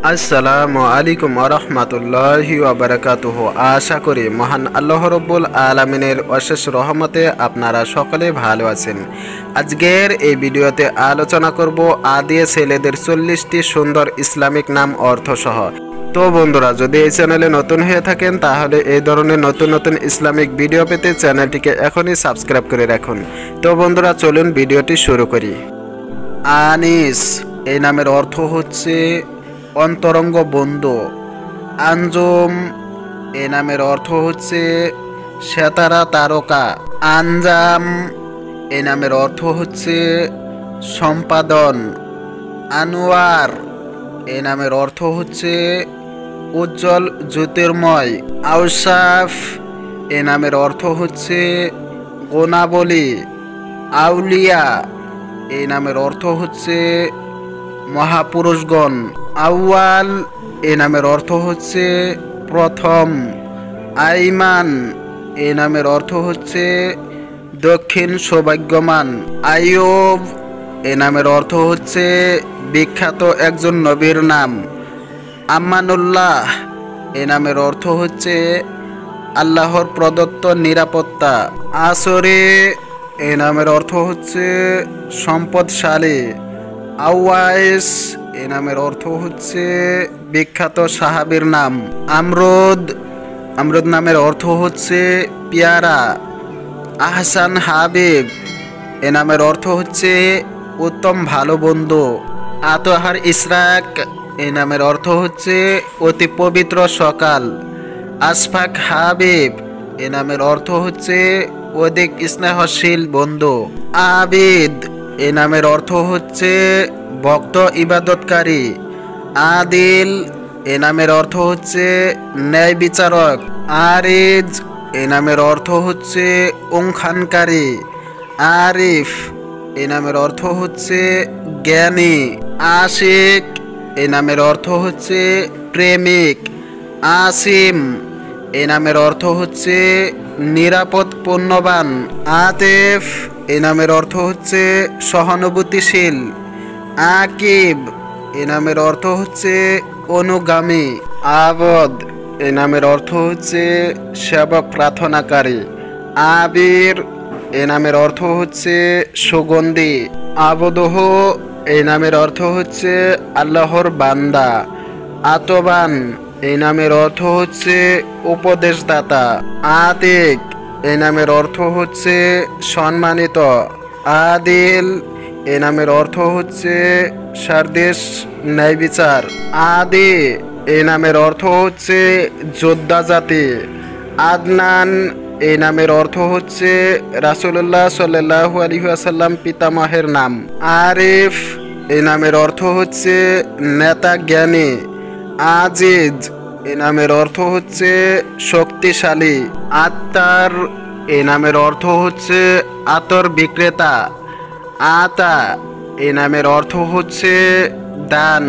আসসালামু আলাইকুম ওয়া রাহমাতুল্লাহি ওয়া বারাকাতুহু। আশা করি মহান আল্লাহ রাব্বুল আলামিনের অশেষ রহমতে আপনারা সকলে ভালো আছেন। আজকের এই ভিডিওতে আলোচনা করব আদিয়ে ছেলেদের 40টি সুন্দর ইসলামিক নাম অর্থসহ। তো বন্ধুরা, যদি এই চ্যানেলে নতুন হয়ে থাকেন তাহলে এই ধরনের নতুন নতুন ইসলামিক ভিডিও পেতে চ্যানেলটিকে এখনই সাবস্ক্রাইব করে রাখুন। তো বন্ধুরা, চলুন ভিডিওটি শুরু করি। আনিস এই নামের অর্থ হচ্ছে অন্তরঙ্গ বন্ধু। আঞ্জুম এ নামের অর্থ হচ্ছে সেতারা তারকা। আঞ্জাম এ নামের অর্থ হচ্ছে সম্পাদন। আনোয়ার এ নামের অর্থ হচ্ছে উজ্জ্বল জ্যোতির্ময়। আউসাফ এ নামের অর্থ হচ্ছে গুণাবলী। আউলিয়া এই নামের অর্থ হচ্ছে মহাপুরুষগণ। আউয়াল এ নামের অর্থ হচ্ছে প্রথম। আইমান এ নামের অর্থ হচ্ছে দক্ষিণ সৌভাগ্যমান। আইয়ুব এ নামের অর্থ হচ্ছে বিখ্যাত একজন নবীর নাম। আমানুল্লাহ এ নামের অর্থ হচ্ছে আল্লাহর প্রদত্ত নিরাপত্তা। আসরে এ নামের অর্থ হচ্ছে সম্পদশালী। আওয়াইস এ নামের অর্থ হচ্ছে বিখ্যাত সাহাবীর নাম। আমরুদ নামের অর্থ হচ্ছে পেয়ারা। আহসান হাবিব এ নামের অর্থ হচ্ছে উত্তম ভালো বন্ধু। আতহার ইসরাক এ নামের অর্থ হচ্ছে অতি পবিত্র সকাল। আশফাক হাবিব এ নামের অর্থ হচ্ছে অধিক স্নেহশীল বন্ধু। আবিদ এ নামের অর্থ হচ্ছে ভক্ত ইবাদতকারী। আদিল এ নামের অর্থ হচ্ছে ন্যায় বিচারক। আরিজ এ নামের অর্থ হচ্ছে উংখানকারী। আরিফ এ নামের অর্থ হচ্ছে জ্ঞানী। আশিক এ নামের অর্থ হচ্ছে প্রেমিক। আসিম এ নামের অর্থ হচ্ছে নিরাপদ পুণ্যবান। আতেফ এ নামের অর্থ হচ্ছে সহানুভূতিশীল। আকিব এ নামের অর্থ হচ্ছে অনুগামী। আবদ এ নামের অর্থ হচ্ছে সেবক প্রার্থনাকারী। আবির এ নামের অর্থ হচ্ছে সুগন্ধি। আবদহ এই নামের অর্থ হচ্ছে আল্লাহর বান্দা। আতবান এই নামের অর্থ হচ্ছে উপদেশদাতা। আতিক এই নামের অর্থ হচ্ছে সম্মানিত। আদিল এ নামের অর্থ হচ্ছে সারদেশ ন্যায় বিচার। আদি এই নামের অর্থ হচ্ছে যোদ্ধা জাতি। আদনান এই নামের অর্থ হচ্ছে রাসূলুল্লাহ সাল্লাল্লাহু আলাইহি ওয়াসাল্লাম পিতামহের নাম। আরিফ এই নামের অর্থ হচ্ছে নেতা জ্ঞানী। আজিজ এই নামের অর্থ হচ্ছে শক্তিশালী। আত্মার এই নামের অর্থ হচ্ছে আতর বিক্রেতা। আতা এই নামের অর্থ হচ্ছে দান।